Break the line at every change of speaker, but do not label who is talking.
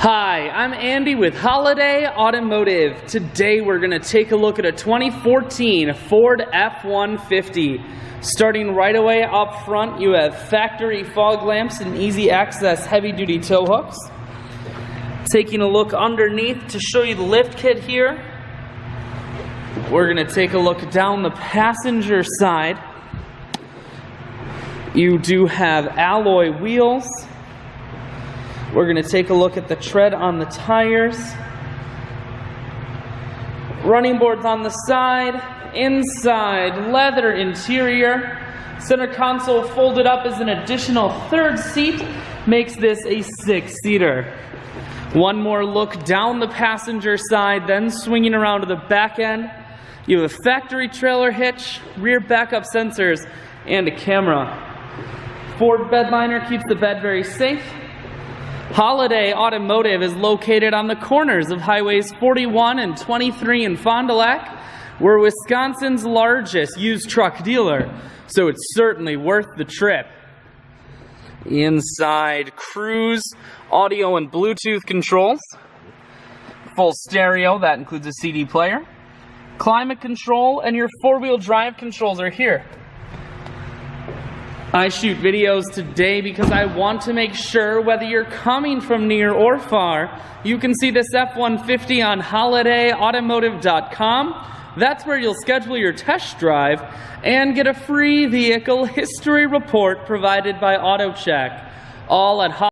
Hi, I'm Andy with Holiday Automotive. Today we're going to take a look at a 2014 Ford F-150. Starting right away up front, you have factory fog lamps and easy access heavy-duty tow hooks. Taking a look underneath to show you the lift kit here. We're going to take a look down the passenger side. You do have alloy wheels. We're going to take a look at the tread on the tires. Running boards on the side, inside, leather interior. Center console folded up as an additional third seat, makes this a 6-seater. One more look down the passenger side, then swinging around to the back end. You have a factory trailer hitch, rear backup sensors, and a camera. Ford bed liner keeps the bed very safe. Holiday Automotive is located on the corners of Highways 41 and 23 in Fond du Lac. We're Wisconsin's largest used truck dealer, so it's certainly worth the trip. Inside, cruise, audio and Bluetooth controls. Full stereo, that includes a CD player. Climate control and your four-wheel drive controls are here. I shoot videos today because I want to make sure whether you're coming from near or far, you can see this F-150 on holidayautomotive.com. That's where you'll schedule your test drive and get a free vehicle history report provided by AutoCheck. All at